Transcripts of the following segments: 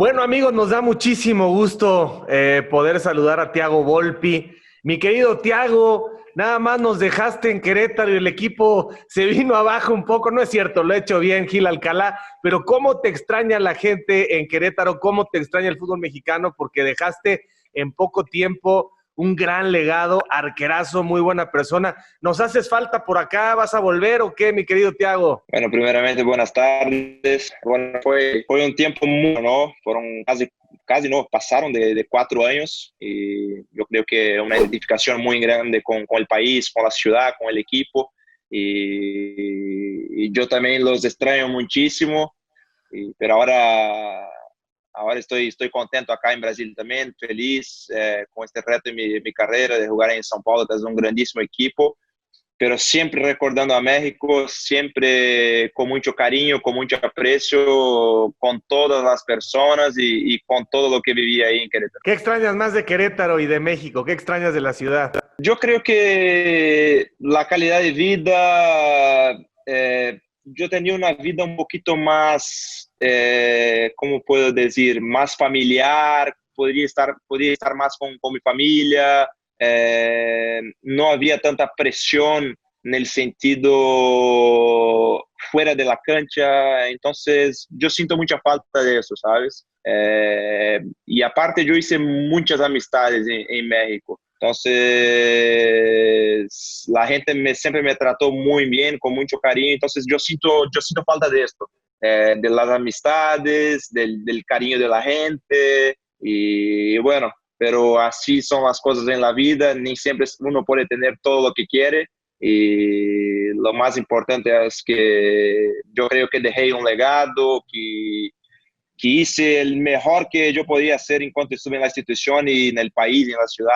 Bueno, amigos, nos da muchísimo gusto poder saludar a Thiago Volpi. Mi querido Thiago, nada más nos dejaste en Querétaro y el equipo se vino abajo un poco. No es cierto, lo he hecho bien, Gil Alcalá, pero ¿cómo te extraña la gente en Querétaro? ¿Cómo te extraña el fútbol mexicano? Porque dejaste en poco tiempo un gran legado, arquerazo, muy buena persona. ¿Nos haces falta por acá? ¿Vas a volver o qué, mi querido Thiago? Bueno, primeramente, buenas tardes. Bueno, fue un tiempo muy, ¿no? Fueron casi no, pasaron de 4 años y yo creo que una identificación muy grande con el país, con la ciudad, con el equipo y yo también los extraño muchísimo, pero ahora estoy contento acá en Brasil también, feliz con este reto en mi carrera de jugar en São Paulo, que es un grandísimo equipo, pero siempre recordando a México, siempre con mucho cariño, con mucho aprecio, con todas las personas y con todo lo que viví ahí en Querétaro. ¿Qué extrañas más de Querétaro y de México? ¿Qué extrañas de la ciudad? Yo creo que la calidad de vida, yo tenía una vida un poquito más, ¿cómo puedo decir? Más familiar, podría estar más con mi familia, no había tanta presión en el sentido fuera de la cancha, entonces yo siento mucha falta de eso, ¿sabes? Y aparte yo hice muchas amistades en México. Entonces, la gente siempre me trató muy bien, con mucho cariño. Entonces, yo siento falta de esto, de las amistades, del cariño de la gente. Y bueno, pero así son las cosas en la vida. Ni siempre uno puede tener todo lo que quiere. Y lo más importante es que yo creo que dejé un legado, que hice el mejor que yo podía hacer en cuanto estuve en la institución y en el país, en la ciudad,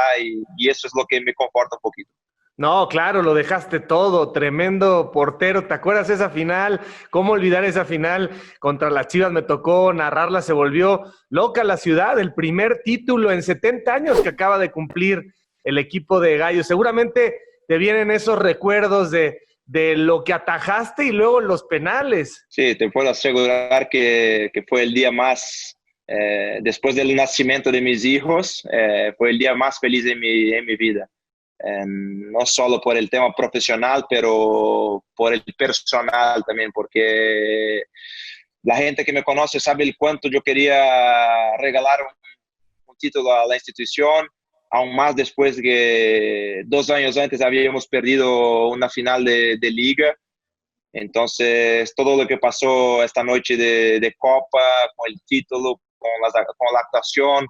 y eso es lo que me conforta un poquito. No, claro, lo dejaste todo, tremendo portero. ¿Te acuerdas esa final? ¿Cómo olvidar esa final contra las Chivas? Me tocó narrarla, se volvió loca la ciudad, el primer título en 70 años que acaba de cumplir el equipo de Gallos. Seguramente te vienen esos recuerdos de lo que atajaste y luego los penales. Sí, te puedo asegurar que fue el día más, después del nacimiento de mis hijos, fue el día más feliz en mi vida. No solo por el tema profesional, pero por el personal también, porque la gente que me conoce sabe el cuánto yo quería regalar un título a la institución, aún más después que 2 años antes habíamos perdido una final de liga. Entonces, todo lo que pasó esta noche de Copa, con el título, con la actuación,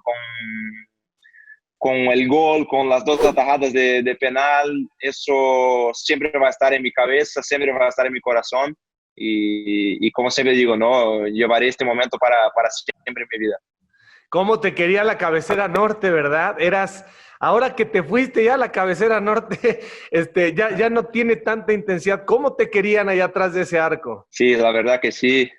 con el gol, con las dos atajadas de penal, eso siempre va a estar en mi cabeza, siempre va a estar en mi corazón. Y como siempre digo, ¿no? Llevaré este momento para siempre en mi vida. ¿Cómo te quería la cabecera norte, verdad? Ahora que te fuiste ya la cabecera norte, ya no tiene tanta intensidad. ¿Cómo te querían allá atrás de ese arco? Sí, la verdad que sí.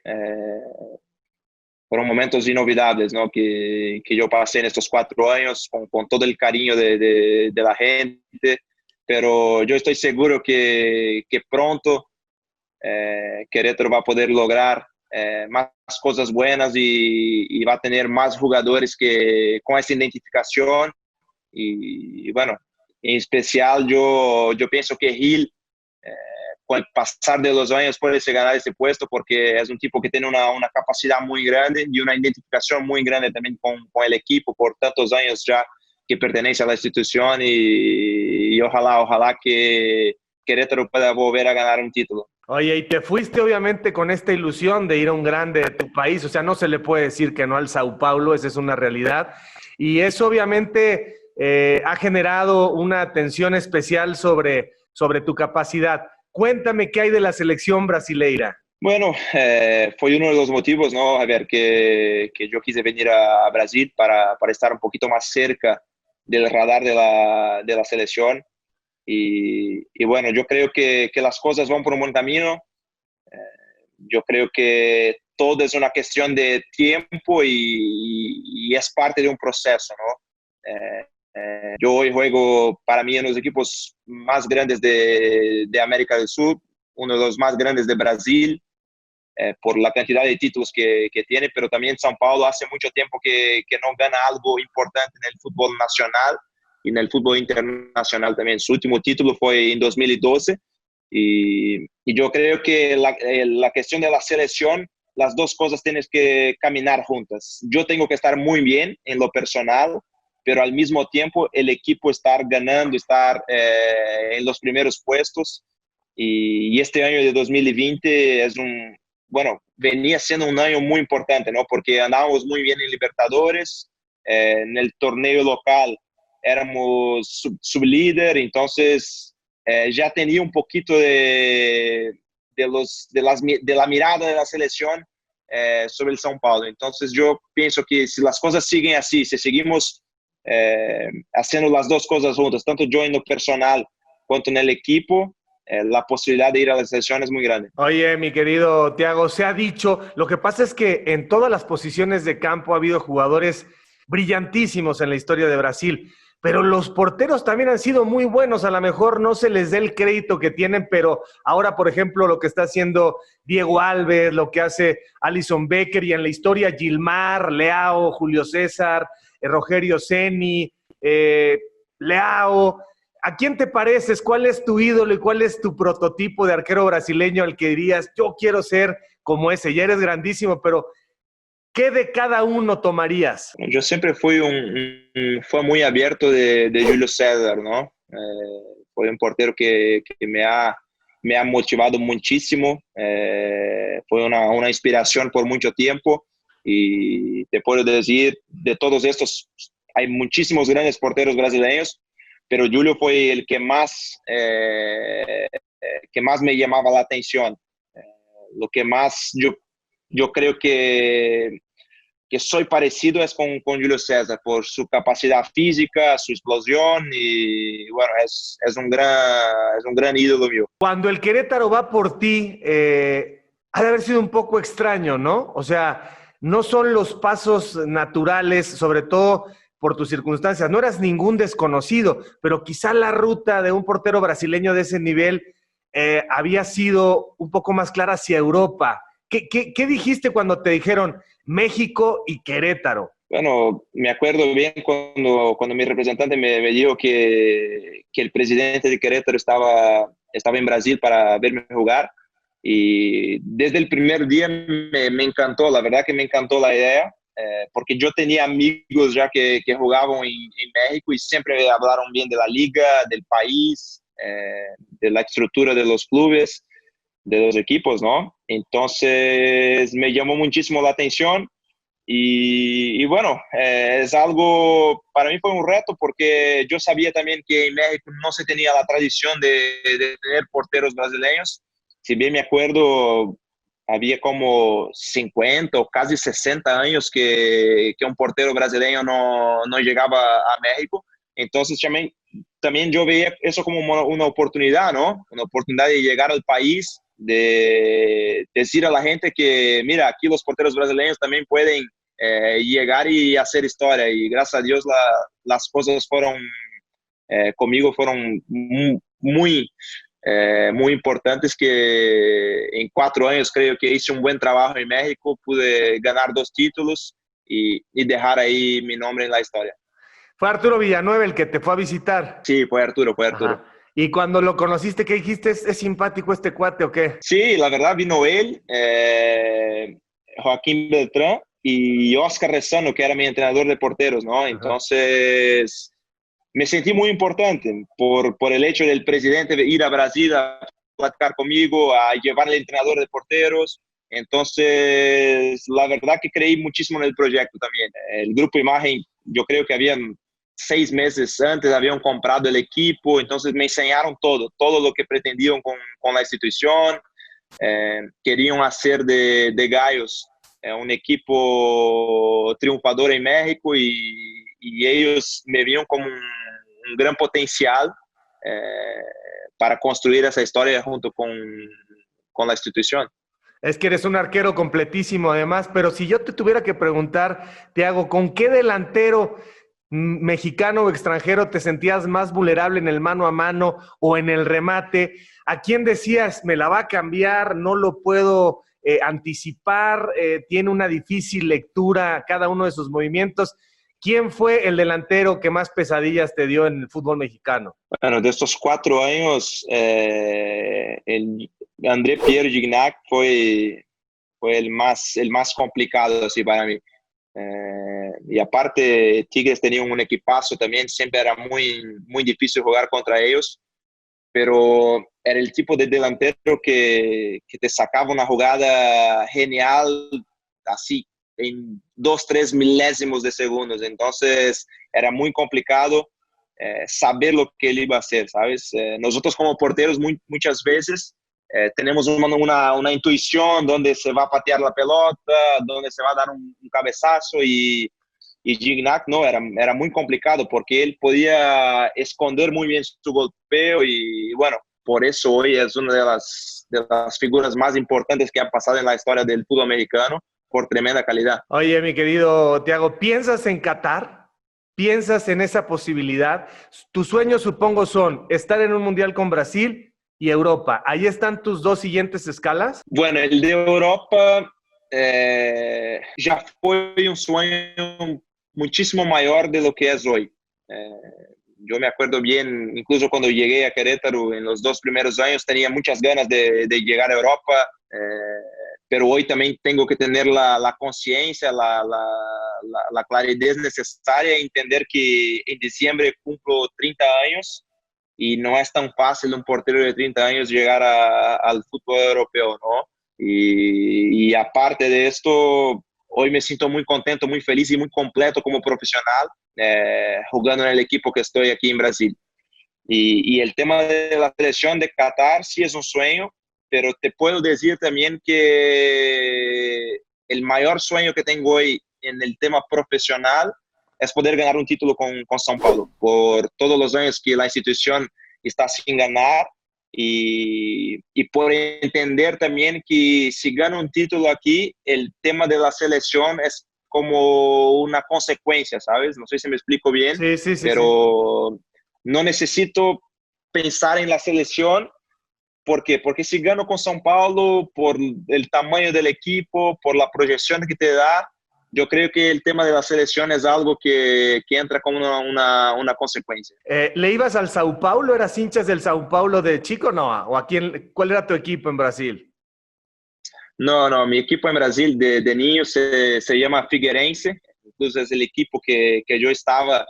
Fueron momentos inolvidables, ¿no? Que yo pasé en estos 4 años con todo el cariño de la gente, pero yo estoy seguro que pronto Querétaro va a poder lograr más cosas buenas y va a tener más jugadores que con esa identificación y bueno, en especial yo pienso que Gil con el pasar de los años puede ganar ese puesto porque es un tipo que tiene una capacidad muy grande y una identificación muy grande también con el equipo por tantos años ya que pertenece a la institución y ojalá que Querétaro pueda volver a ganar un título. Oye, y te fuiste obviamente con esta ilusión de ir a un grande de tu país, o sea, no se le puede decir que no al Sao Paulo, esa es una realidad. Y eso obviamente ha generado una tensión especial sobre tu capacidad. Cuéntame qué hay de la selección brasileira. Bueno, fue uno de los motivos, ¿no? A ver, que yo quise venir a Brasil para estar un poquito más cerca del radar de la selección. Y bueno, yo creo que las cosas van por un buen camino. Yo creo que todo es una cuestión de tiempo y es parte de un proceso, ¿no? Yo hoy juego para mí en los equipos más grandes de América del Sur, uno de los más grandes de Brasil. por la cantidad de títulos que tiene, pero también São Paulo hace mucho tiempo que no gana algo importante en el fútbol nacional y en el fútbol internacional también. Su último título fue en 2012 y yo creo que la cuestión de la selección, las dos cosas tienen que caminar juntas. Yo tengo que estar muy bien en lo personal, pero al mismo tiempo el equipo estar ganando, estar en los primeros puestos. Y este año de 2020 venía siendo un año muy importante, ¿no? Porque andábamos muy bien en Libertadores, en el torneo local éramos sublíder, entonces ya tenía un poquito de la mirada de la selección sobre el São Paulo. Entonces yo pienso que si las cosas siguen así, si seguimos haciendo las dos cosas juntas, tanto yo en lo personal cuanto en el equipo, la posibilidad de ir a la selección es muy grande. Oye, mi querido Thiago, se ha dicho, lo que pasa es que en todas las posiciones de campo ha habido jugadores brillantísimos en la historia de Brasil, pero los porteros también han sido muy buenos, a lo mejor no se les dé el crédito que tienen, pero ahora, por ejemplo, lo que está haciendo Diego Alves, lo que hace Alisson Becker, y en la historia Gilmar, Leao, Julio César, Rogerio Ceni, Leao. ¿A quién te pareces? ¿Cuál es tu ídolo y cuál es tu prototipo de arquero brasileño al que dirías, yo quiero ser como ese? Ya eres grandísimo, pero ¿qué de cada uno tomarías? Yo siempre fui fue muy abierto de Julio César, ¿no? Fue un portero que me ha motivado muchísimo, fue una inspiración por mucho tiempo y te puedo decir, de todos estos, hay muchísimos grandes porteros brasileños, pero Julio fue el que más me llamaba la atención. Lo que más yo creo que soy parecido es con Julio César, por su capacidad física, su explosión y bueno, es un gran ídolo mío. Cuando el Querétaro va por ti, ha de haber sido un poco extraño, ¿no? O sea, no son los pasos naturales, sobre todo por tus circunstancias. No eras ningún desconocido, pero quizá la ruta de un portero brasileño de ese nivel había sido un poco más clara hacia Europa. ¿Qué dijiste cuando te dijeron México y Querétaro? Bueno, me acuerdo bien cuando mi representante me dijo que el presidente de Querétaro estaba en Brasil para verme jugar. Y desde el primer día me encantó, la verdad que me encantó la idea, porque yo tenía amigos ya que jugaban en México y siempre hablaron bien de la liga, del país, de la estructura de los clubes, de los equipos, ¿no? Entonces me llamó muchísimo la atención y bueno, es algo, para mí fue un reto porque yo sabía también que en México no se tenía la tradición de tener porteros brasileños. Si bien me acuerdo, había como 50 o casi 60 años que un portero brasileño no llegaba a México. Entonces también yo veía eso como una oportunidad, ¿no? Una oportunidad de llegar al país, de decir a la gente que, mira, aquí los porteros brasileños también pueden llegar y hacer historia. Y gracias a Dios las cosas conmigo fueron muy importantes, que en 4 años creo que hice un buen trabajo en México, pude ganar 2 títulos y dejar ahí mi nombre en la historia. ¿Fue Arturo Villanueva el que te fue a visitar? Sí, fue Arturo. Ajá. ¿Y cuando lo conociste, qué dijiste? ¿Es simpático este cuate o qué? Sí, la verdad vino él, Joaquín Beltrán y Oscar Rezano, que era mi entrenador de porteros, ¿no? Entonces me sentí muy importante por el hecho del presidente de ir a Brasil a platicar conmigo, a llevar al entrenador de porteros. Entonces, la verdad que creí muchísimo en el proyecto también. El grupo Imagen, yo creo que habían 6 meses antes habían comprado el equipo, entonces me enseñaron todo lo que pretendían con la institución. Querían hacer de Gallos un equipo triunfador en México y ellos me vieron como un gran potencial para construir esa historia junto con la institución. Es que eres un arquero completísimo además, pero si yo te tuviera que preguntar, Thiago, ¿con qué delantero mexicano o extranjero, te sentías más vulnerable en el mano a mano o en el remate? ¿A quién decías, me la va a cambiar, no lo puedo anticipar, tiene una difícil lectura cada uno de sus movimientos? ¿Quién fue el delantero que más pesadillas te dio en el fútbol mexicano? Bueno, de estos 4 años, el André Pierre Gignac fue el más complicado así para mí. Y aparte, Tigres tenía un equipazo también, siempre era muy difícil jugar contra ellos, pero era el tipo de delantero que te sacaba una jugada genial así en 2, 3 milésimos de segundos. Entonces era muy complicado saber lo que él iba a hacer, ¿sabes? Nosotros como porteros muchas veces tenemos una intuición donde se va a patear la pelota, donde se va a dar un cabezazo y Gignac no, era muy complicado porque él podía esconder muy bien su golpeo y bueno, por eso hoy es una de las figuras más importantes que ha pasado en la historia del fútbol mexicano por tremenda calidad. Oye, mi querido Thiago, ¿piensas en Qatar? ¿Piensas en esa posibilidad? Tus sueños, supongo, son estar en un mundial con Brasil y Europa. ¿Ahí están tus dos siguientes escalas? Bueno, el de Europa ya fue un sueño muchísimo mayor de lo que es hoy. Yo me acuerdo bien, incluso cuando llegué a Querétaro en los 2 primeros años, tenía muchas ganas de llegar a Europa, pero hoy también tengo que tener la conciencia, la claridad necesaria, entender que en diciembre cumplo 30 años y no es tan fácil un portero de 30 años llegar al fútbol europeo, ¿no? Y aparte de esto, hoy me siento muy contento, muy feliz y muy completo como profesional jugando en el equipo que estoy aquí en Brasil. Y el tema de la selección de Qatar sí es un sueño, pero te puedo decir también que el mayor sueño que tengo hoy en el tema profesional es poder ganar un título con São Paulo, por todos los años que la institución está sin ganar y por entender también que si gano un título aquí, el tema de la selección es como una consecuencia, ¿sabes? No sé si me explico bien, Sí, sí, sí, sí. pero no necesito pensar en la selección. ¿Por qué? Porque si gano con São Paulo, por el tamaño del equipo, por la proyección que te da, yo creo que el tema de la selección es algo que entra como una consecuencia. ¿Le ibas al Sao Paulo? ¿Eras hinchas del Sao Paulo de chico? No. ¿O a quién, cuál era tu equipo en Brasil? No, no, mi equipo en Brasil de niño se llama Figueirense, incluso es el equipo que yo estaba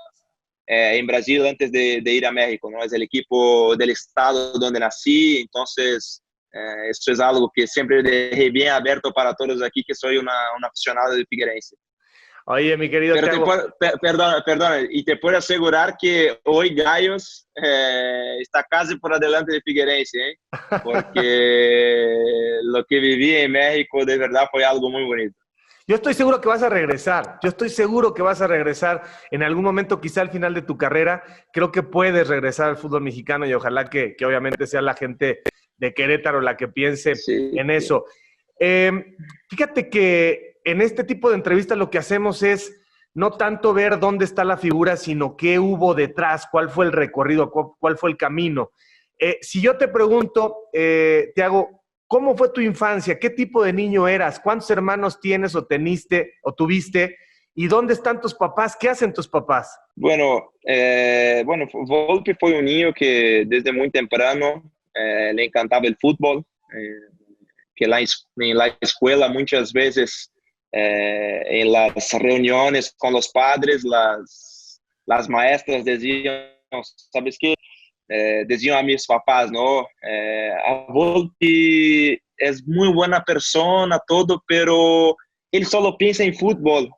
en Brasil antes de ir a México, ¿no? Es el equipo del estado donde nací, entonces esto es algo que siempre dejé bien abierto para todos aquí, que soy un aficionado de Figueirense. Oye, mi querido Pero Thiago. perdona, y te puedo asegurar que hoy Gallos está casi por adelante de Figueirense, ¿eh? Porque lo que viví en México de verdad fue algo muy bonito. Yo estoy seguro que vas a regresar. Yo estoy seguro que vas a regresar en algún momento, quizá al final de tu carrera. Creo que puedes regresar al fútbol mexicano y ojalá que obviamente sea la gente de Querétaro la que piense Sí, en eso. Eh, Fíjate que en este tipo de entrevistas lo que hacemos es no tanto ver dónde está la figura, sino qué hubo detrás, cuál fue el recorrido, cuál fue el camino. Si yo te pregunto, Thiago, ¿cómo fue tu infancia? ¿Qué tipo de niño eras? ¿Cuántos hermanos tienes o teniste o tuviste? ¿Y dónde están tus papás? ¿Qué hacen tus papás? bueno, Volpi fue un niño que desde muy temprano le encantaba el fútbol, que en la escuela muchas veces en las reuniones con los padres, las maestras decían, ¿sabes qué? Decían a mis papás, ¿no? A Volpi es muy buena persona, todo, pero él solo piensa en fútbol.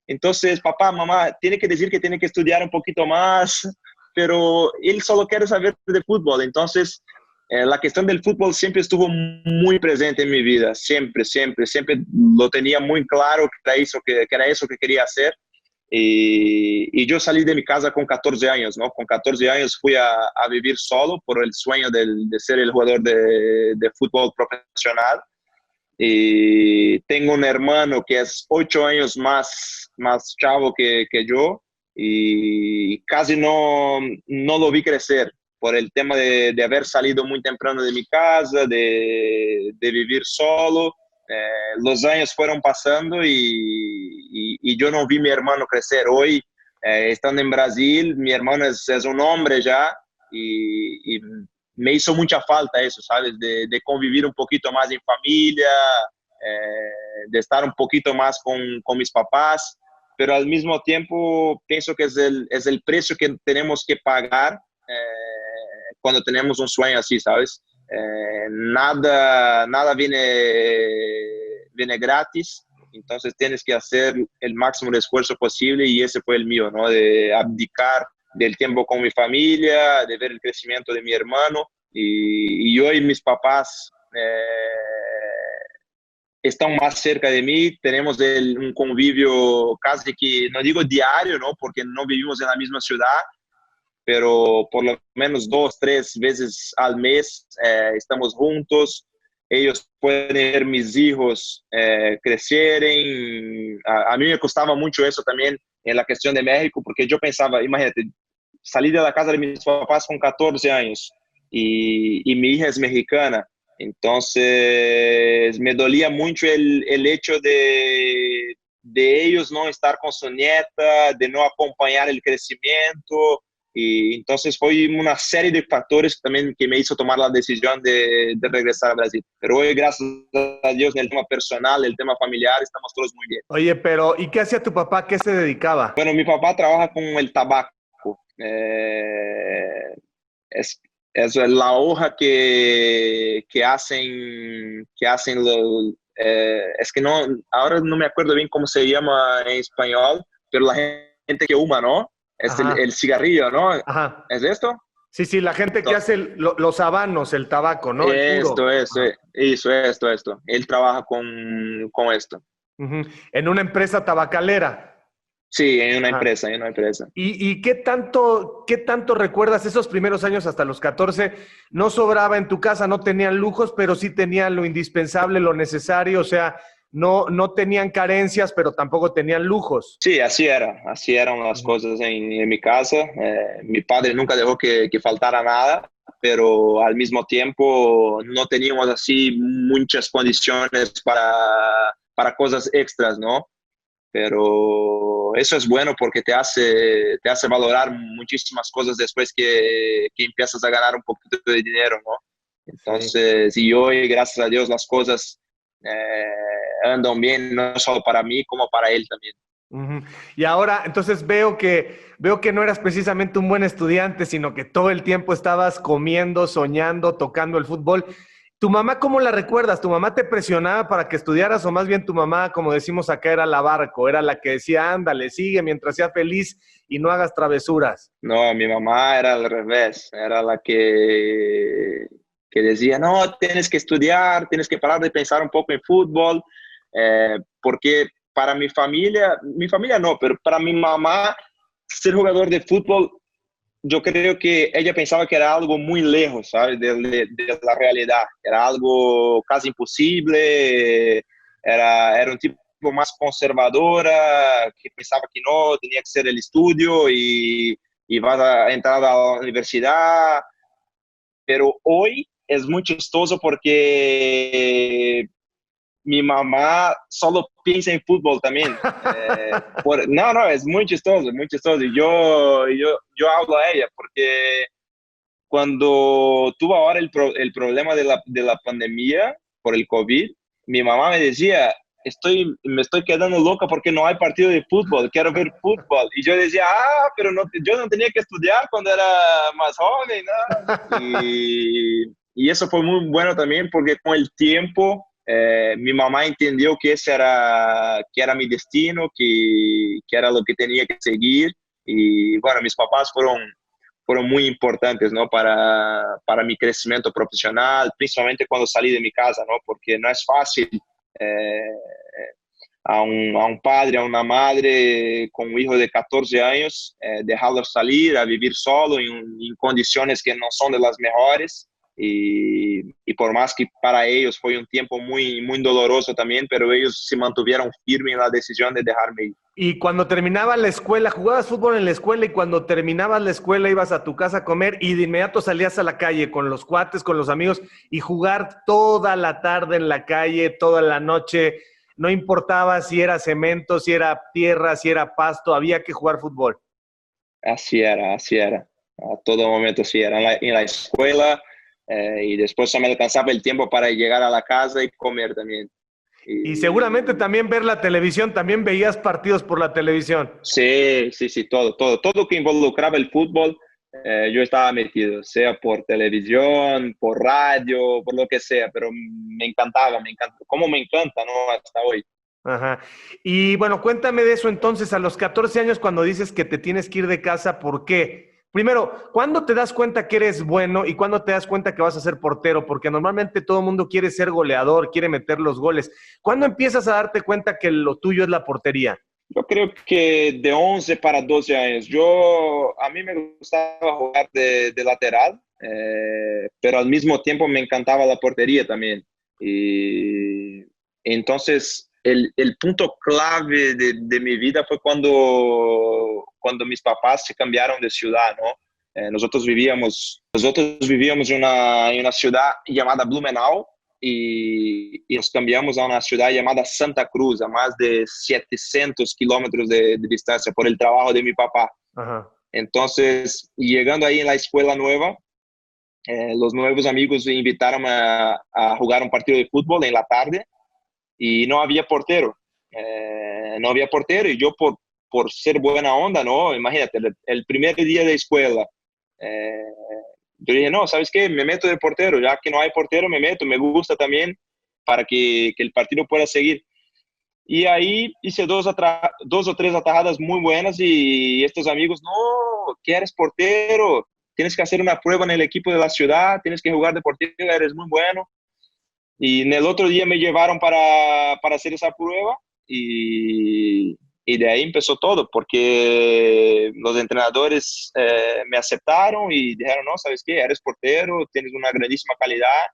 Entonces, papá, mamá, tiene que decir que tiene que estudiar un poquito más, pero él solo quiere saber de fútbol. Entonces, la cuestión del fútbol siempre estuvo muy presente en mi vida, siempre, siempre, siempre lo tenía muy claro que era eso que quería hacer. Y yo salí de mi casa con 14 años, ¿no? Con 14 años fui a vivir solo por el sueño de ser el jugador de fútbol profesional. y tengo un hermano que es 8 años más chavo que yo y casi no lo vi crecer por el tema de haber salido muy temprano de mi casa, de vivir solo. Los años fueron pasando y yo no vi mi hermano crecer. Hoy, estando en Brasil, mi hermano es un hombre ya y me hizo mucha falta eso, ¿sabes? De convivir un poquito más en familia, de estar un poquito más con mis papás, pero al mismo tiempo pienso que es el precio que tenemos que pagar cuando tenemos un sueño así, ¿sabes? Nada viene gratis, entonces tienes que hacer el máximo de esfuerzo posible y ese fue el mío, ¿no? De abdicar del tiempo con mi familia, de ver el crecimiento de mi hermano y hoy mis papás están más cerca de mí, tenemos un convivio casi que, no digo diario, ¿no? Porque no vivimos en la misma ciudad, pero por lo menos 2, 3 veces al mes estamos juntos. Ellos pueden ver mis hijos crecer. A mí me costaba mucho eso también en la cuestión de México, porque yo pensaba, imagínate, salí de la casa de mis papás con 14 años y mi hija es mexicana. Entonces me dolía mucho el hecho de ellos no estar con su nieta, de no acompañar el crecimiento. Y entonces fue una serie de factores también que me hizo tomar la decisión de regresar a Brasil. Pero hoy, gracias a Dios, en el tema personal, el tema familiar, estamos todos muy bien. Oye, pero ¿y qué hacía tu papá? ¿Qué se dedicaba? Bueno, mi papá trabaja con el tabaco. Eh, es, es la hoja que hacen es que no, ahora no me acuerdo bien cómo se llama en español, pero la gente que fuma, ¿no? Es Ajá, el cigarrillo, ¿no? ajá. ¿Es esto? Sí, sí, la gente que hace los habanos, el tabaco, ¿no? El Esto, puro. eso, Ajá. esto. Él trabaja con esto. Ujú. En una empresa tabacalera. Sí, en una Ajá. empresa, en una empresa. ¿Y qué tanto recuerdas esos primeros años hasta los 14? No sobraba en tu casa, no tenían lujos, pero sí tenían lo indispensable, lo necesario, o sea, no tenían carencias, pero tampoco tenían lujos. Sí, así eran las Ujú. cosas en mi casa. Mi padre nunca dejó que faltara nada, pero al mismo tiempo no teníamos así muchas condiciones para cosas extras, ¿no? Pero eso es bueno porque te hace valorar muchísimas cosas después que empiezas a ganar un poquito de dinero, ¿no? Sí. Entonces, y hoy, gracias a Dios, las cosas andan bien, no solo para mí, como para él también. Ujú. Y ahora, entonces veo que no eras precisamente un buen estudiante, sino que todo el tiempo estabas comiendo, soñando, tocando el fútbol. ¿Tu mamá cómo la recuerdas? ¿Tu mamá te presionaba para que estudiaras o más bien tu mamá, como decimos acá, era la barco, era la que decía, ándale, sigue mientras seas feliz y no hagas travesuras? No, mi mamá era al revés, era la que decía, no, tienes que estudiar, tienes que parar de pensar un poco en fútbol, porque para mi familia no, pero para mi mamá, ser jugador de fútbol, yo creo que ella pensaba que era algo muy lejos, ¿sabes? De la realidad, era algo casi imposible, era un tipo más conservadora, que pensaba que no, tenía que ser el estudio y vas a entrar a la universidad, pero hoy es muy chistoso porque mi mamá solo piensa en fútbol también. No, es muy chistoso, muy chistoso. Y yo hablo a ella porque cuando tuvo ahora el problema de la pandemia por el COVID, mi mamá me decía, me estoy quedando loca porque no hay partido de fútbol, quiero ver fútbol. Y yo decía, pero no, yo no tenía que estudiar cuando era más joven, ¿no? Y eso fue muy bueno también porque con el tiempo mi mamá entendió que era mi destino, que era lo que tenía que seguir. Y bueno, mis papás fueron muy importantes, ¿no? Para mi crecimiento profesional, principalmente cuando salí de mi casa, ¿no? Porque no es fácil eh, a un padre, a una madre con un hijo de 14 años, dejarlo salir a vivir solo en condiciones que no son de las mejores. y por más que para ellos fue un tiempo muy, muy doloroso también, pero ellos se mantuvieron firmes en la decisión de dejarme ir. Y cuando terminaba la escuela, jugabas fútbol en la escuela y cuando terminabas la escuela ibas a tu casa a comer y de inmediato salías a la calle con los cuates, con los amigos y jugar toda la tarde en la calle, toda la noche. No importaba si era cemento, si era tierra, si era pasto, había que jugar fútbol. Así era, así era. A todo momento así era. En la escuela y después se me alcanzaba el tiempo para llegar a la casa y comer también. Y seguramente Y también ver la televisión, también veías partidos por la televisión. sí, sí, sí, todo, todo, todo que involucraba el fútbol, yo estaba metido, sea por televisión, por radio, por lo que sea, pero me encanta, como me encanta, ¿no? Hasta hoy. Ajá. Y bueno, cuéntame de eso entonces, a los 14 años cuando dices que te tienes que ir de casa, ¿por qué? Primero, ¿cuándo te das cuenta que eres bueno y cuándo te das cuenta que vas a ser portero? Porque normalmente todo el mundo quiere ser goleador, quiere meter los goles. ¿Cuándo empiezas a darte cuenta que lo tuyo es la portería? Yo creo que de 11 para 12 años, a mí me gustaba jugar de lateral, pero al mismo tiempo me encantaba la portería también. Y entonces el punto clave de mi vida fue cuando mis papás se cambiaron de ciudad, ¿no? Nosotros vivíamos en una ciudad llamada Blumenau, y nos cambiamos a una ciudad llamada Santa Cruz, a más de 700 kilómetros de distancia por el trabajo de mi papá. Ajá. Entonces, llegando ahí en la escuela nueva, los nuevos amigos me invitaron a jugar un partido de fútbol en la tarde y no había portero. No había portero y yo por ser buena onda, ¿no? Imagínate, el primer día de escuela, eh, yo dije, no, ¿sabes qué? Me meto de portero, ya que no hay portero, me meto, me gusta también para que el partido pueda seguir. Y ahí hice dos o tres atajadas muy buenas y estos amigos, no, que eres portero, tienes que hacer una prueba en el equipo de la ciudad, tienes que jugar de portero, eres muy bueno. Y en el otro día me llevaron para hacer esa prueba y de ahí empezó todo, porque los entrenadores me aceptaron y dijeron, no, ¿sabes qué? Eres portero, tienes una grandísima calidad.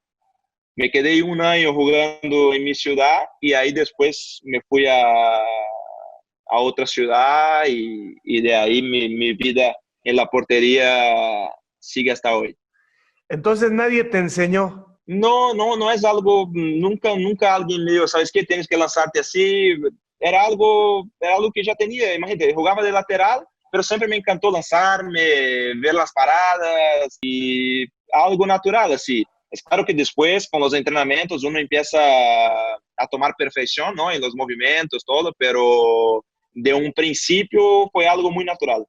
Me quedé un año jugando en mi ciudad y ahí después me fui a otra ciudad y de ahí mi vida en la portería sigue hasta hoy. Entonces nadie te enseñó. No, no, no es algo, nunca, nunca alguien me dijo, ¿sabes qué? Tienes que lanzarte así. Era algo que ya tenía, imagínate, jugaba de lateral, pero siempre me encantó lanzarme, ver las paradas y algo natural, así. Es claro que después, con los entrenamientos, uno empieza a tomar perfección, ¿no? En los movimientos, todo, pero de un principio fue algo muy natural.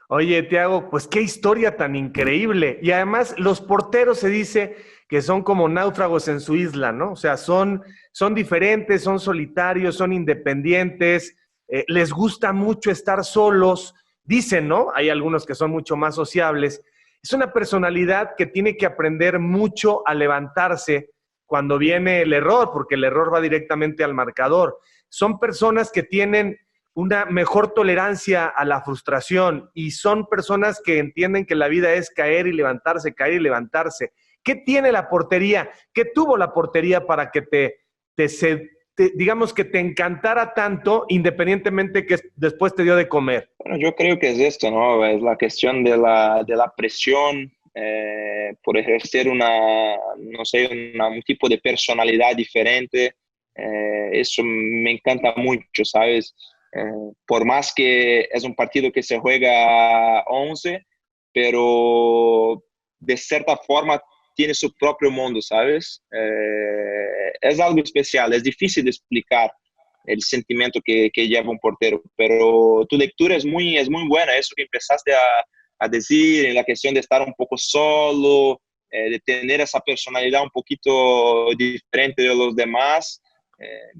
Oye, Tiago, pues qué historia tan increíble. Y además, los porteros se dice que son como náufragos en su isla, ¿no? O sea, son diferentes, son solitarios, son independientes, les gusta mucho estar solos. Dicen, ¿no? Hay algunos que son mucho más sociables. Es una personalidad que tiene que aprender mucho a levantarse cuando viene el error, porque el error va directamente al marcador. Son personas que tienen una mejor tolerancia a la frustración y son personas que entienden que la vida es caer y levantarse, caer y levantarse. ¿Qué tiene la portería? ¿Qué tuvo la portería para que digamos que te encantara tanto independientemente que después te dio de comer? Bueno, yo creo que es esto, ¿no? Es la cuestión de la presión por ejercer no sé, un tipo de personalidad diferente. Eso me encanta mucho, ¿sabes? Por más que es un partido que se juega a 11, pero de cierta forma tiene su propio mundo, ¿sabes? Es algo especial, es difícil de explicar el sentimiento que lleva un portero, pero tu lectura es muy buena, eso que empezaste a decir en la cuestión de estar un poco solo, de tener esa personalidad un poquito diferente de los demás. Eh,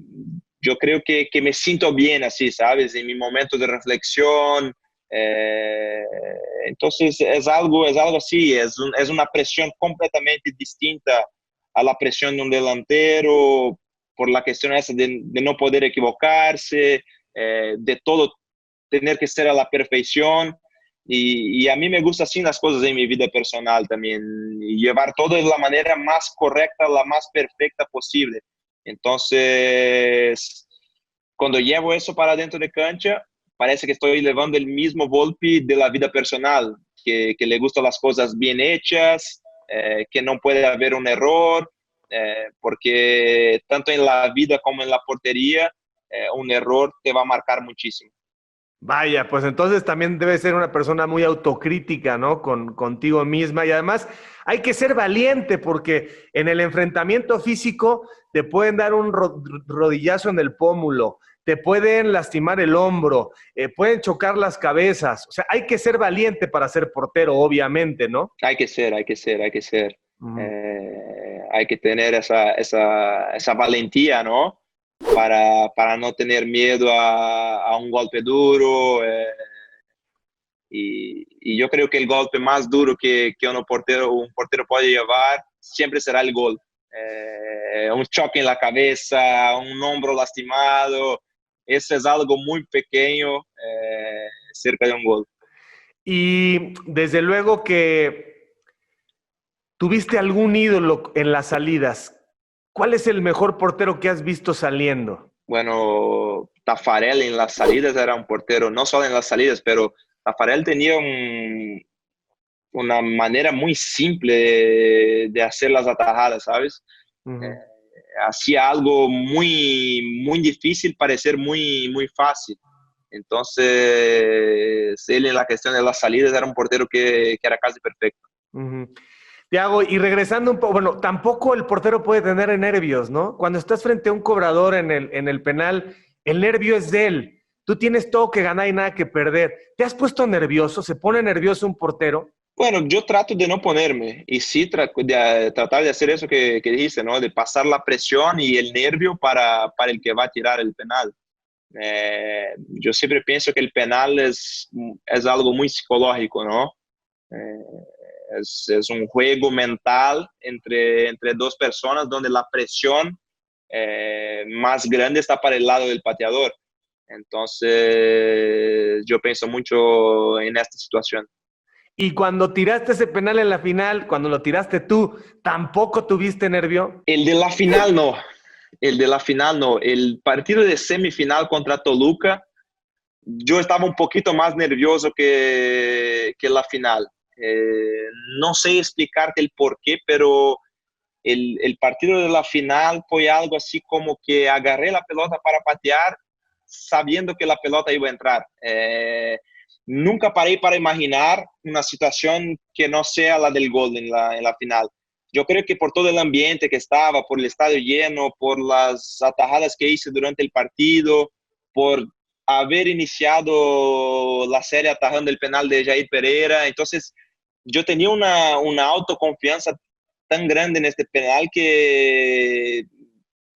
yo creo que me siento bien así, ¿sabes? En mi momento de reflexión. Eh, entonces es algo así, es una presión completamente distinta a la presión de un delantero por la cuestión esa de no poder equivocarse, de todo tener que ser a la perfección. y a mí me gusta así las cosas en mi vida personal también, y llevar todo de la manera más correcta, la más perfecta posible. Entonces, cuando llevo eso para dentro de cancha, parece que estoy llevando el mismo Volpi de la vida personal, que le gustan las cosas bien hechas, que no puede haber un error, porque tanto en la vida como en la portería, un error te va a marcar muchísimo. Vaya, pues entonces también debe ser una persona muy autocrítica, ¿no? Contigo misma. Y además hay que ser valiente porque en el enfrentamiento físico te pueden dar un rodillazo en el pómulo, te pueden lastimar el hombro, pueden chocar las cabezas. O sea, hay que ser valiente para ser portero, obviamente, ¿no? Hay que ser, hay que ser, hay que ser. Ujú. Hay que tener esa valentía, ¿no? Para no tener miedo a un golpe duro. Y yo creo que el golpe más duro que un portero puede llevar siempre será el gol. Un choque en la cabeza, un hombro lastimado, eso es algo muy pequeño cerca de un gol. Y desde luego que tuviste algún ídolo en las salidas. ¿Cuál es el mejor portero que has visto saliendo? Bueno, Tafarel en las salidas era un portero, no solo en las salidas, pero Tafarel tenía una manera muy simple de hacer las atajadas, ¿sabes? Eh, Ujú. Hacía algo muy difícil parecer muy fácil. Entonces, él en la cuestión de las salidas era un portero que era casi perfecto. Ujú. Tiago, y regresando un poco, bueno, tampoco el portero puede tener nervios, ¿no? Cuando estás frente a un cobrador en el penal, el nervio es de él. Tú tienes todo que ganar y nada que perder. ¿Te has puesto nervioso? ¿Se pone nervioso un portero? Bueno, yo trato de no ponerme y sí tratar de hacer eso que dijiste, ¿no? De pasar la presión y el nervio para el que va a tirar el penal. Yo siempre pienso que el penal es algo muy psicológico, ¿no? Es un juego mental entre dos personas donde la presión más grande está para el lado del pateador. Entonces, yo pienso mucho en esta situación. Y cuando tiraste ese penal en la final, cuando lo tiraste tú, ¿tampoco tuviste nervio? El de la final no, el de la final no. El partido de semifinal contra Toluca, yo estaba un poquito más nervioso que la final. No sé explicarte el por qué, pero el partido de la final fue algo así como que agarré la pelota para patear sabiendo que la pelota iba a entrar. Nunca paré para imaginar una situación que no sea la del gol en la final. Yo creo que por todo el ambiente que estaba, por el estadio lleno, por las atajadas que hice durante el partido, por haber iniciado la serie atajando el penal de Jair Pereira, entonces yo tenía una autoconfianza tan grande en este penal que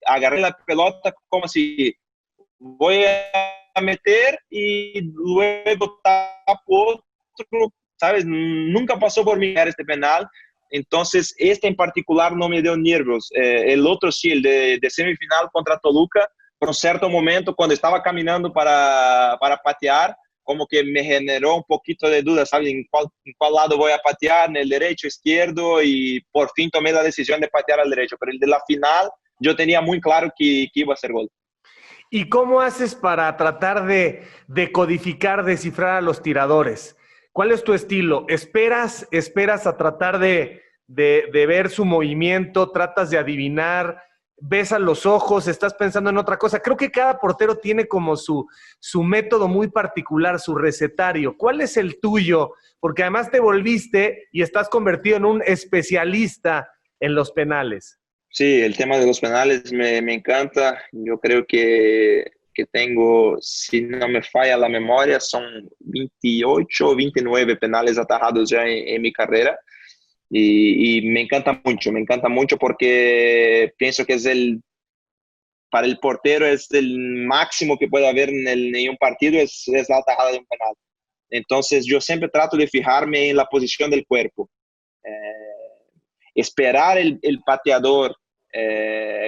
agarré la pelota como si voy a meter y luego tapo otro, ¿sabes? Nunca pasó por mí este penal. Entonces, este en particular no me dio nervios. El otro sí, el de semifinal contra Toluca, por un cierto momento, cuando estaba caminando para patear, como que me generó un poquito de duda, ¿sabes? En cuál lado voy a patear, en el derecho, izquierdo, y por fin tomé la decisión de patear al derecho. Pero el de la final, yo tenía muy claro que iba a ser gol. ¿Y cómo haces para tratar de codificar, descifrar a los tiradores? ¿Cuál es tu estilo? ¿Esperas a tratar de ver su movimiento? ¿Tratas de adivinar? ¿Ves a los ojos? ¿Estás pensando en otra cosa? Creo que cada portero tiene como su método muy particular, su recetario. ¿Cuál es el tuyo? Porque además te volviste y estás convertido en un especialista en los penales. Sí, el tema de los penales me encanta. Yo creo que tengo, si no me falla la memoria, son 28 o 29 penales atajados ya en mi carrera. Y me encanta mucho porque pienso que para el portero es el máximo que puede haber en un partido, es la atajada de un penal. Entonces yo siempre trato de fijarme en la posición del cuerpo. Esperar el pateador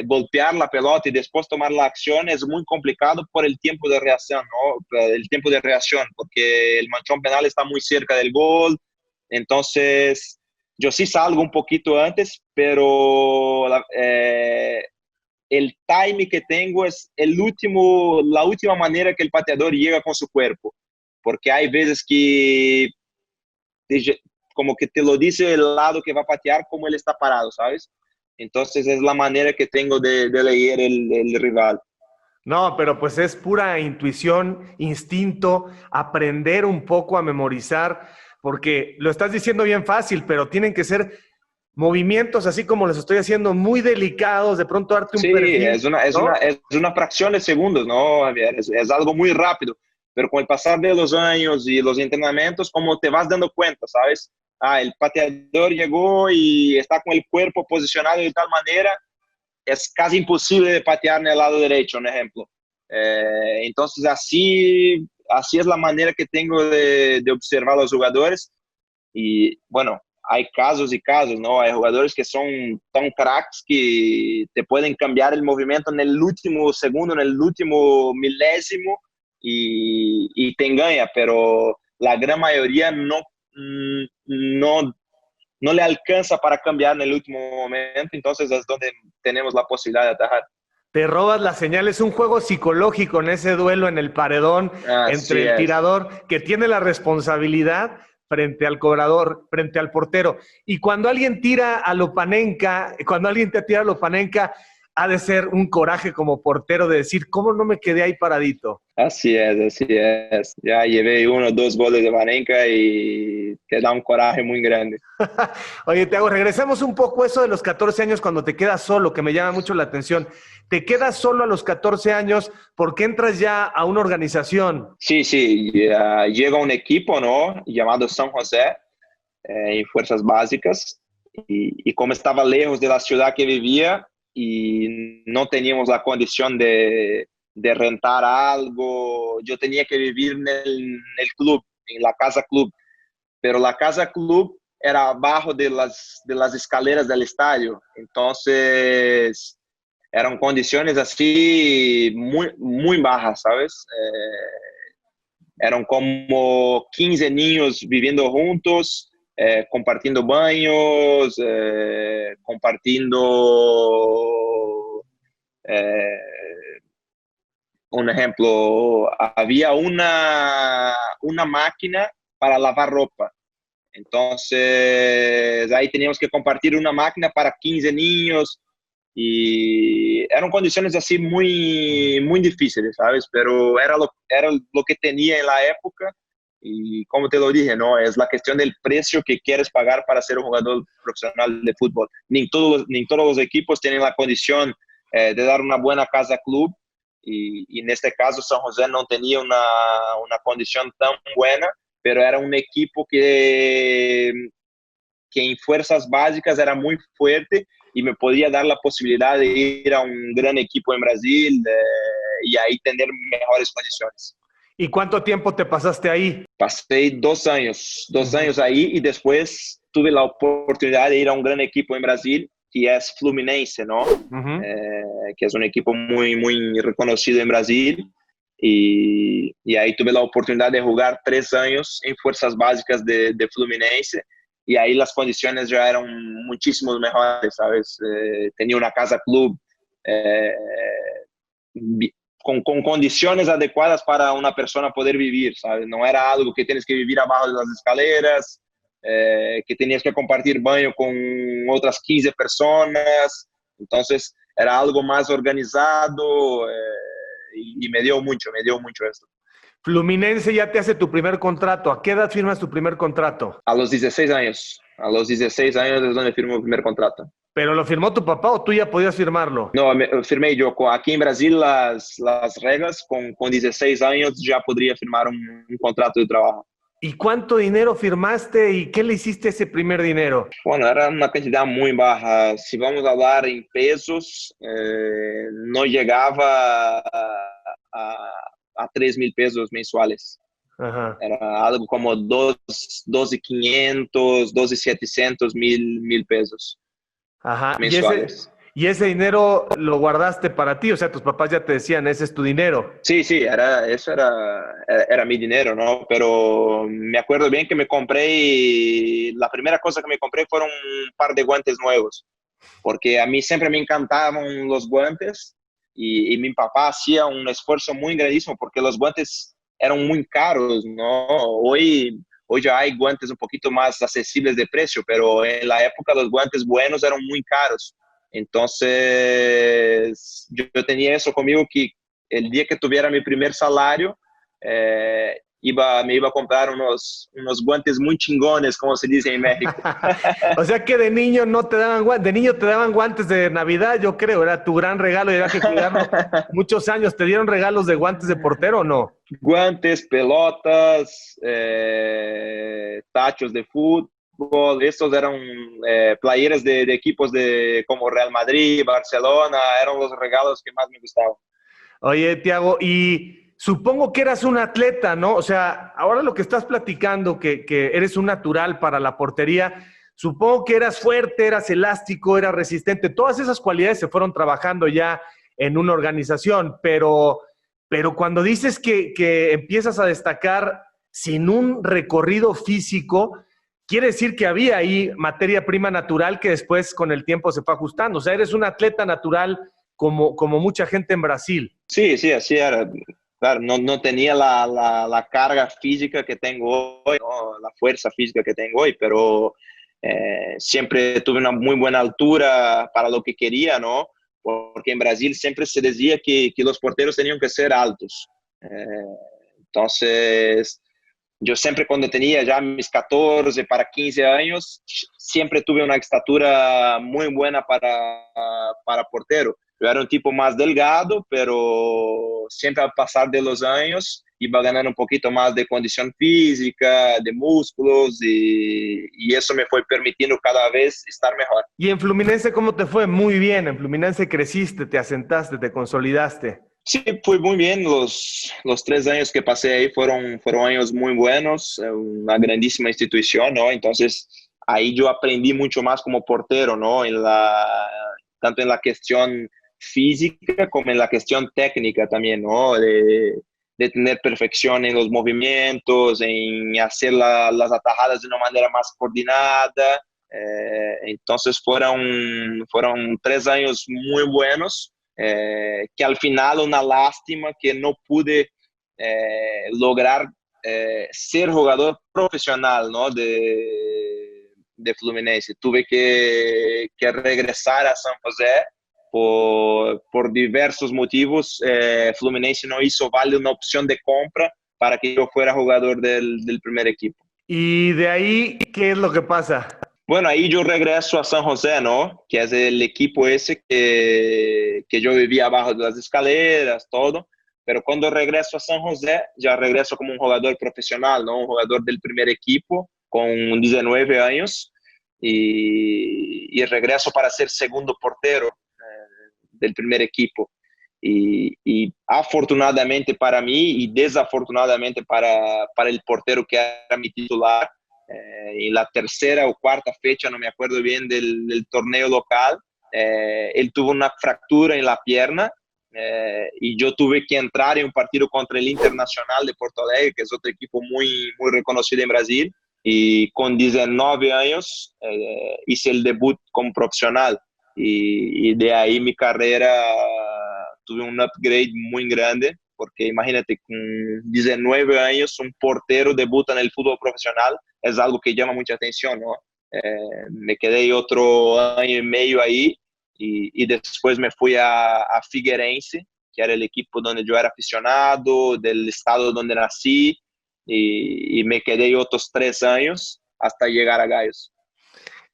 golpear la pelota y después tomar la acción es muy complicado por el tiempo de reacción, ¿no? El tiempo de reacción, porque el manchón penal está muy cerca del gol. Entonces, yo sí salgo un poquito antes, pero el timing que tengo es la última manera que el pateador llega con su cuerpo, porque hay veces que como que te lo dice el lado que va a patear como él está parado, ¿sabes? Entonces es la manera que tengo de leer el rival. No, pero pues es pura intuición, instinto, aprender un poco a memorizar, porque lo estás diciendo bien fácil, pero tienen que ser movimientos, así como los estoy haciendo, muy delicados, de pronto darte un Sí, perfil, ¿no? es una fracción de segundos, ¿no, Javier? Es algo muy rápido, pero con el pasar de los años y los entrenamientos, como te vas dando cuenta, ¿sabes? El pateador llegó y está con el cuerpo posicionado de tal manera, es casi imposible de patear en el lado derecho, un ejemplo. Entonces, así es la manera que tengo de observar a los jugadores. Y bueno, hay casos y casos, ¿no? Hay jugadores que son tan cracks que te pueden cambiar el movimiento en el último segundo, en el último milésimo y te engaña, pero la gran mayoría no le alcanza para cambiar en el último momento, entonces es donde tenemos la posibilidad de atajar. Te robas la señal, es un juego psicológico en ese duelo en el paredón entre Así el es. tirador que tiene la responsabilidad frente al cobrador, frente al portero. Y cuando alguien tira a Lopanenka, cuando alguien te tira a Lopanenka, ha de ser un coraje como portero de decir, ¿cómo no me quedé ahí paradito? Así es, así es. Ya llevé 1 o 2 goles de Varenka y te da un coraje muy grande. Oye, Thiago, regresemos un poco a eso de los 14 años cuando te quedas solo, que me llama mucho la atención. Te quedas solo a los 14 años porque entras ya a una organización. Sí, sí, llega un equipo, ¿no? Llamado San José, en Fuerzas Básicas, y como estaba lejos de la ciudad que vivía y no teníamos la condición de rentar algo, yo tenía que vivir en el club, en la casa club, pero la casa club era abajo de las escaleras del estadio, entonces eran condiciones así muy, muy bajas, ¿sabes? Eran como 15 niños viviendo juntos, compartiendo baños, compartiendo, eh, un ejemplo, había una máquina para lavar ropa. Entonces, ahí teníamos que compartir una máquina para 15 niños y eran condiciones así muy, muy difíciles, ¿sabes? Pero era lo que tenía en la época y como te lo dije, ¿no? Es la cuestión del precio que quieres pagar para ser un jugador profesional de fútbol. Ni todos los equipos tienen la condición de dar una buena casa club y en este caso San José no tenía una condición tan buena, pero era un equipo que en fuerzas básicas era muy fuerte y me podía dar la posibilidad de ir a un gran equipo en Brasil y ahí tener mejores condiciones. ¿Y cuánto tiempo te pasaste ahí? Pasé 2 años ahí y después tuve la oportunidad de ir a un gran equipo en Brasil, que es Fluminense, ¿no? Que es un equipo muy, muy reconocido en Brasil. Y ahí tuve la oportunidad de jugar 3 años en fuerzas básicas de Fluminense. Y ahí las condiciones ya eran muchísimo mejores, ¿sabes? Tenía una casa club eh, con condiciones adecuadas para una persona poder vivir, ¿sabes? No era algo que tienes que vivir abajo de las escaleras, que tenías que compartir baño con otras 15 personas. Entonces, era algo más organizado y me dio mucho esto. Fluminense ya te hace tu primer contrato. ¿A qué edad firmas tu primer contrato? A los 16 años. A los 16 años es donde firmo el primer contrato. ¿Pero lo firmó tu papá o tú ya podías firmarlo? No, firmé yo. Aquí en Brasil las reglas, con 16 años ya podría firmar un contrato de trabajo. ¿Y cuánto dinero firmaste y qué le hiciste a ese primer dinero? Bueno, era una cantidad muy baja. Si vamos a hablar en pesos, no llegaba a 3.000 pesos mensuales. Ajá, Era algo como 12.500, 12.700 mil pesos ajá. ¿Y ese, mensuales. Y ese dinero lo guardaste para ti, o sea, tus papás ya te decían, ese es tu dinero. Sí, sí, era mi dinero, ¿no? Pero me acuerdo bien que me compré, y la primera cosa que me compré fueron un par de guantes nuevos, porque a mí siempre me encantaban los guantes y mi papá hacía un esfuerzo muy grandísimo porque los guantes eran muy caros, ¿no? Hoy ya hay guantes un poquito más accesibles de precio, pero en la época los guantes buenos eran muy caros. Entonces, yo tenía eso conmigo que el día que tuviera mi primer salario, me iba a comprar unos guantes muy chingones, como se dice en México. O sea que de niño no te daban guantes, de niño te daban guantes de Navidad, yo creo, era tu gran regalo y había que cuidarlo muchos años. ¿Te dieron regalos de guantes de portero o no? Guantes, pelotas, tachos de fútbol, estos eran playeras de equipos como Real Madrid, Barcelona, eran los regalos que más me gustaban. Oye, Tiago, y supongo que eras un atleta, ¿no? O sea, ahora lo que estás platicando, que eres un natural para la portería, supongo que eras fuerte, eras elástico, eras resistente. Todas esas cualidades se fueron trabajando ya en una organización, pero cuando dices que empiezas a destacar sin un recorrido físico, quiere decir que había ahí materia prima natural que después con el tiempo se fue ajustando. O sea, eres un atleta natural como mucha gente en Brasil. Sí, sí, así era. Claro, no tenía la carga física que tengo hoy, ¿no? La fuerza física que tengo hoy, pero siempre tuve una muy buena altura para lo que quería, ¿no? Porque en Brasil siempre se decía que los porteros tenían que ser altos. Entonces, yo siempre cuando tenía ya mis 14 para 15 años, siempre tuve una estatura muy buena para portero. Yo era un tipo más delgado, pero siempre al pasar de los años iba ganando un poquito más de condición física, de músculos, y eso me fue permitiendo cada vez estar mejor. ¿Y en Fluminense cómo te fue? Muy bien, en Fluminense creciste, te asentaste, te consolidaste. Sí, fue muy bien. Los 3 años que pasé ahí fueron años muy buenos, una grandísima institución, ¿no? Entonces, ahí yo aprendí mucho más como portero, ¿no? Tanto en la cuestión física como en la cuestión técnica también, ¿no? De tener perfección en los movimientos, en hacer las atajadas de una manera más coordinada. Entonces, fueron 3 años muy buenos. Que al final una lástima que no pude lograr ser jugador profesional, ¿no? de Fluminense. Tuve que regresar a San José por diversos motivos. Fluminense no hizo válida una opción de compra para que yo fuera jugador del primer equipo. Y de ahí, ¿qué es lo que pasa? Bueno, ahí yo regreso a San José, ¿no? Que es el equipo ese que yo vivía abajo de las escaleras, todo. Pero cuando regreso a San José, ya regreso como un jugador profesional, ¿no? Un jugador del primer equipo con 19 años y regreso para ser segundo portero del primer equipo. Y afortunadamente para mí y desafortunadamente para el portero que era mi titular, en la tercera o cuarta fecha, no me acuerdo bien, del torneo local, él tuvo una fractura en la pierna, y yo tuve que entrar en un partido contra el Internacional de Porto Alegre, que es otro equipo muy, muy reconocido en Brasil, y con 19 años hice el debut como profesional, y de ahí mi carrera tuve un upgrade muy grande, porque imagínate, con 19 años un portero debuta en el fútbol profesional, es algo que llama mucha atención, ¿no? Me quedé otro año y medio ahí y después me fui a Figueirense, que era el equipo donde yo era aficionado, del estado donde nací, y me quedé otros 3 años hasta llegar a Gallos.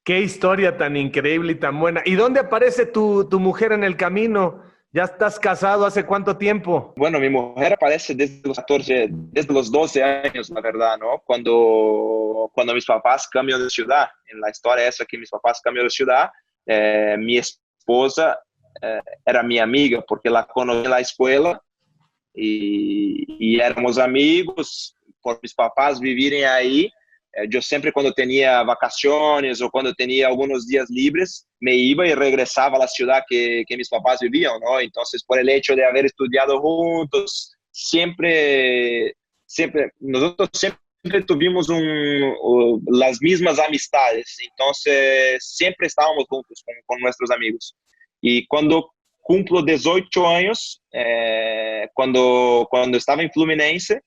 Qué historia tan increíble y tan buena. ¿Y dónde aparece tu mujer en el camino? ¿Ya estás casado hace cuánto tiempo? Bueno, mi mujer aparece desde los 14, desde los 12 años, la verdad, ¿no? Cuando mis papás cambian de ciudad. En la historia esa que mis papás cambian de ciudad, mi esposa era mi amiga porque la conocí en la escuela y éramos amigos por mis papás vivirem ahí. Yo siempre cuando tenía vacaciones o cuando tenía algunos días libres, me iba y regresaba a la ciudad que mis papás vivían, ¿no? Entonces, por el hecho de haber estudiado juntos, nosotros siempre tuvimos las mismas amistades, entonces siempre estábamos juntos con nuestros amigos. Y cuando cumplo 18 años, cuando estaba en Fluminense,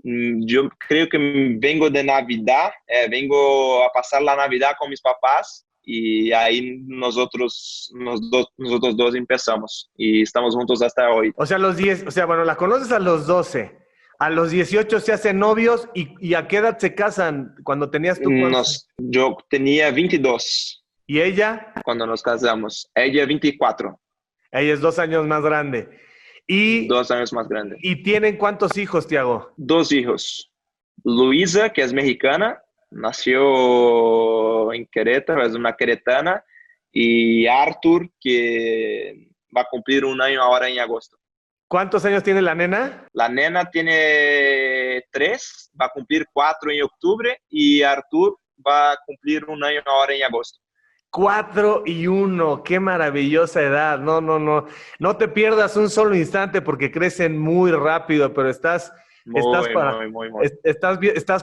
yo creo que vengo de Navidad, vengo a pasar la Navidad con mis papás y ahí nosotros dos empezamos y estamos juntos hasta hoy. O sea, bueno, la conoces a los 12, a los 18 se hacen novios y ¿a qué edad se casan? Cuando tenías tú Yo tenía 22. ¿Y ella? Cuando nos casamos. Ella 24. Ella es 2 años más grande. Y 2 años más grande. ¿Y tienen cuántos hijos, Tiago? 2 hijos. Luisa, que es mexicana, nació en Querétaro, es una queretana, y Arthur, que va a cumplir 1 año ahora en agosto. ¿Cuántos años tiene la nena? La nena tiene 3, va a cumplir 4 en octubre, y Arthur va a cumplir 1 año ahora en agosto. 4 y 1, qué maravillosa edad. No te pierdas un solo instante porque crecen muy rápido, pero estás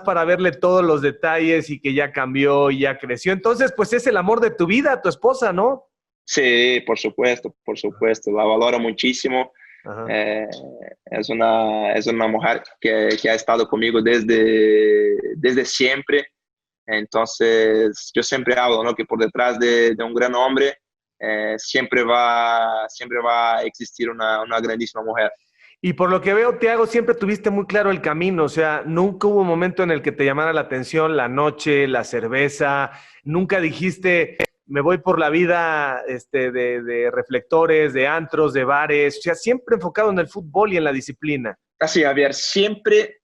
para verle todos los detalles y que ya cambió y ya creció. Entonces, pues es el amor de tu vida, tu esposa, ¿no? Sí, por supuesto, la valoro muchísimo. Es una mujer que ha estado conmigo desde siempre. Entonces, yo siempre hablo, ¿no? Que por detrás de un gran hombre siempre va a existir una grandísima mujer. Y por lo que veo, Tiago, siempre tuviste muy claro el camino, o sea, nunca hubo un momento en el que te llamara la atención la noche, la cerveza, nunca dijiste, me voy por la vida de reflectores, de antros, de bares, o sea, siempre enfocado en el fútbol y en la disciplina. Así, Javier, siempre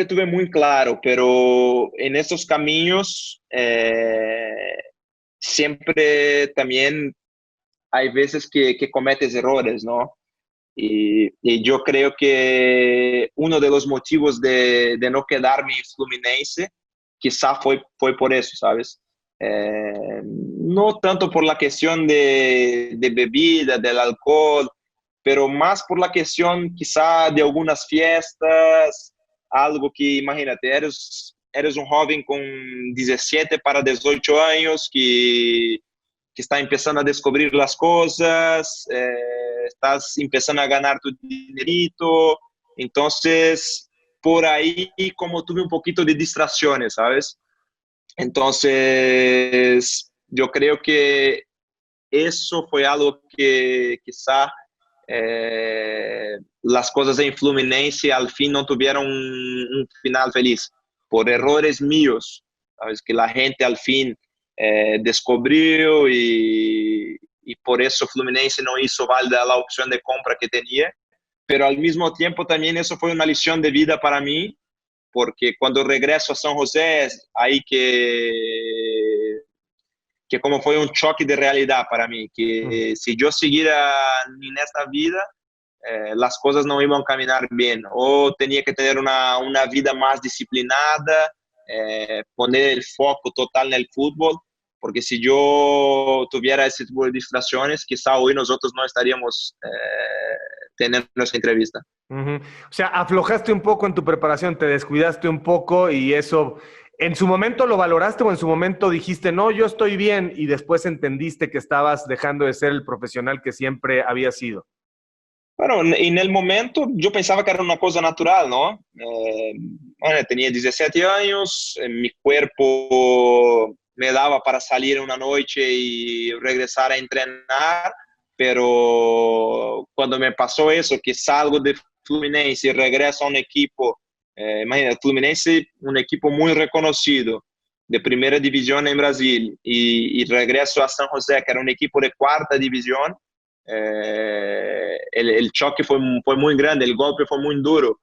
tuve muy claro, pero en estos caminos siempre también hay veces que cometes errores, ¿no? Y yo creo que uno de los motivos de no quedarme en Fluminense quizá fue por eso, ¿sabes? No tanto por la cuestión de bebida, del alcohol, pero más por la cuestión quizá de algunas fiestas, algo que, imagínate, eres un joven con 17 para 18 años que está empezando a descubrir las cosas, estás empezando a ganar tu dinerito, entonces por ahí como tuve un poquito de distracciones, ¿sabes? Entonces yo creo que eso fue algo que quizá las cosas en Fluminense al fin no tuvieron un final feliz, por errores míos, ¿sabes? Que la gente al fin descubrió y por eso Fluminense no hizo válida la opción de compra que tenía, pero al mismo tiempo también eso fue una lección de vida para mí, porque cuando regreso a San José, ahí que como fue un choque de realidad para mí, que si yo siguiera en esta vida, las cosas no iban a caminar bien, o tenía que tener una vida más disciplinada, poner el foco total en el fútbol, porque si yo tuviera ese tipo de distracciones, quizá hoy nosotros no estaríamos teniendo esta entrevista. O sea, aflojaste un poco en tu preparación, te descuidaste un poco y eso, ¿en su momento lo valoraste o en su momento dijiste, no, yo estoy bien y después entendiste que estabas dejando de ser el profesional que siempre había sido? Bueno, en el momento yo pensaba que era una cosa natural, ¿no? Bueno, tenía 17 años, mi cuerpo me daba para salir una noche y regresar a entrenar, pero cuando me pasó eso, que salgo de Fluminense y regreso a un equipo, imagínate, Fluminense, un equipo muy reconocido, de primera división en Brasil, y regreso a San José, que era un equipo de cuarta división. El choque fue muy grande, el golpe fue muy duro.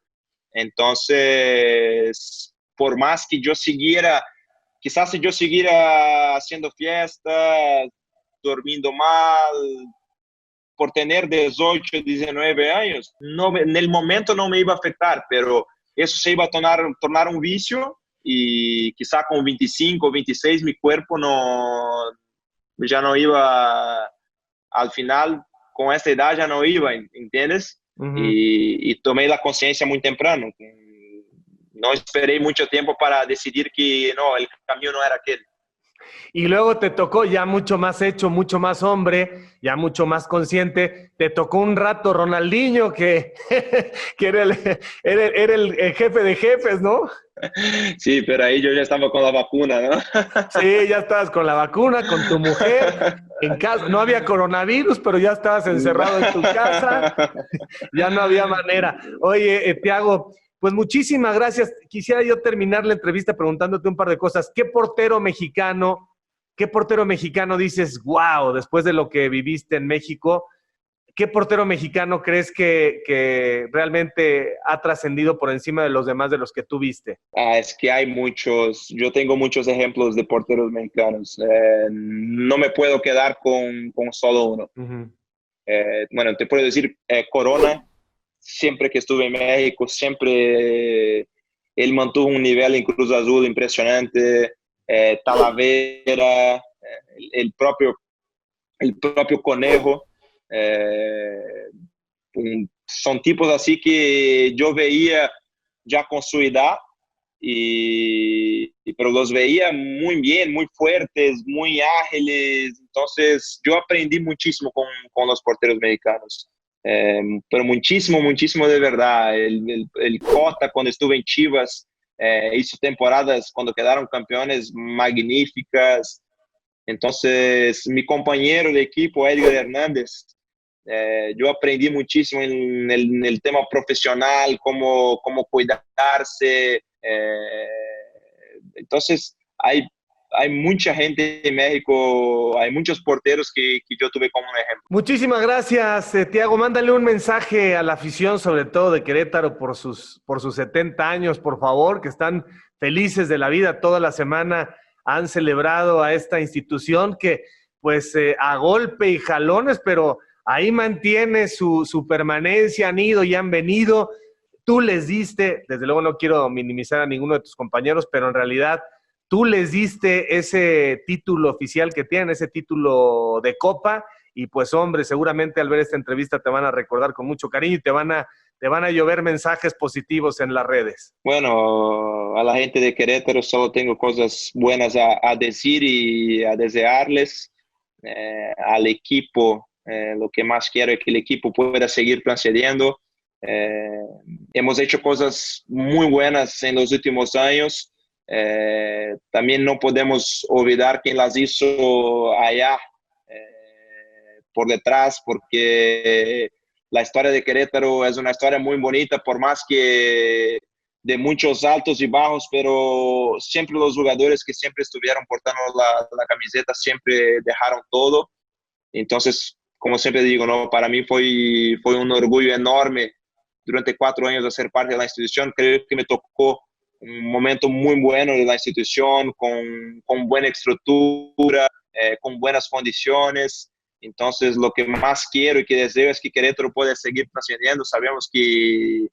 Entonces, por más que yo siguiera, quizás si yo siguiera haciendo fiestas, durmiendo mal, por tener 18, 19 años, no, en el momento no me iba a afectar, pero eso se iba a tornar un vicio y quizá con 25 o 26 mi cuerpo ya no iba, al final, con esta edad ya no iba, ¿entiendes? Ujú. Y tomé la conciencia muy temprano. No esperé mucho tiempo para decidir que no, el camino no era aquel. Y luego te tocó ya mucho más hecho, mucho más hombre, ya mucho más consciente. Te tocó un rato Ronaldinho, que, que era el jefe de jefes, ¿no? Sí, pero ahí yo ya estaba con la vacuna, ¿no? Sí, ya estabas con la vacuna, con tu mujer, en casa. No había coronavirus, pero ya estabas encerrado en tu casa. Ya no había manera. Oye, Thiago, pues muchísimas gracias. Quisiera yo terminar la entrevista preguntándote un par de cosas. Qué portero mexicano dices, wow, después de lo que viviste en México, qué portero mexicano crees que realmente ha trascendido por encima de los demás de los que tú viste? Es que hay muchos, yo tengo muchos ejemplos de porteros mexicanos. No me puedo quedar con solo uno. Uh-huh. Bueno, te puedo decir, Corona, siempre que estuve en México, siempre él mantuvo un nivel en Cruz Azul impresionante. Talavera, el propio Conejo. Son tipos así que yo veía ya con su edad, pero los veía muy bien, muy fuertes, muy ágiles. Entonces yo aprendí muchísimo con los porteros mexicanos. Pero muchísimo, muchísimo de verdad. El Cota, cuando estuve en Chivas, hizo temporadas cuando quedaron campeones magníficas. Entonces, mi compañero de equipo, Edgar Hernández, yo aprendí muchísimo en el tema profesional, cómo cuidarse. Entonces, hay mucha gente en México, hay muchos porteros que yo tuve como un ejemplo. Muchísimas gracias, Thiago. Mándale un mensaje a la afición, sobre todo de Querétaro, por sus 70 años, por favor, que están felices de la vida. Toda la semana han celebrado a esta institución que, pues, a golpe y jalones, pero ahí mantiene su permanencia, han ido y han venido. Tú les diste, desde luego no quiero minimizar a ninguno de tus compañeros, pero en realidad tú les diste ese título oficial que tienen, ese título de Copa, y pues hombre, seguramente al ver esta entrevista te van a recordar con mucho cariño y te van a llover mensajes positivos en las redes. Bueno, a la gente de Querétaro solo tengo cosas buenas a decir y a desearles. Al equipo, lo que más quiero es que el equipo pueda seguir transcediendo. Hemos hecho cosas muy buenas en los últimos años. También no podemos olvidar quién las hizo allá por detrás, porque la historia de Querétaro es una historia muy bonita, por más que de muchos altos y bajos, pero siempre los jugadores que siempre estuvieron portando la camiseta siempre dejaron todo. Entonces, como siempre digo, ¿no? Para mí fue un orgullo enorme durante 4 años de ser parte de la institución. Creo que me tocó un momento muy bueno de la institución, con buena estructura, con buenas condiciones. Entonces, lo que más quiero y que deseo es que Querétaro pueda seguir trascendiendo. Sabemos que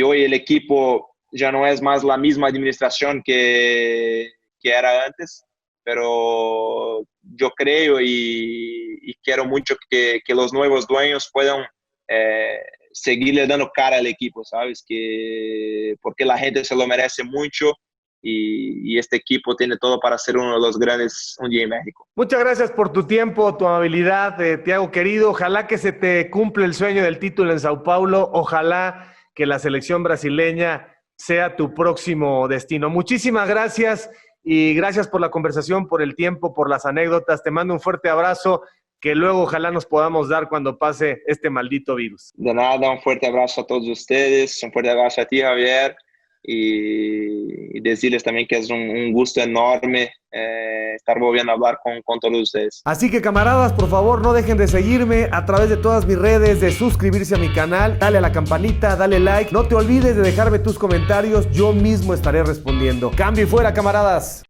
hoy el equipo ya no es más la misma administración que era antes, pero yo creo y quiero mucho que los nuevos dueños puedan seguirle dando cara al equipo, ¿sabes? Porque la gente se lo merece mucho y este equipo tiene todo para ser uno de los grandes un día en México. Muchas gracias por tu tiempo, tu amabilidad, Thiago querido. Ojalá que se te cumpla el sueño del título en Sao Paulo. Ojalá que la selección brasileña sea tu próximo destino. Muchísimas gracias y gracias por la conversación, por el tiempo, por las anécdotas. Te mando un fuerte abrazo que luego ojalá nos podamos dar cuando pase este maldito virus. De nada, un fuerte abrazo a todos ustedes, un fuerte abrazo a ti, Javier, y decirles también que es un gusto enorme estar volviendo a hablar con todos ustedes. Así que camaradas, por favor no dejen de seguirme a través de todas mis redes, de suscribirse a mi canal, dale a la campanita, dale like, no te olvides de dejarme tus comentarios, yo mismo estaré respondiendo. Cambio y fuera, camaradas.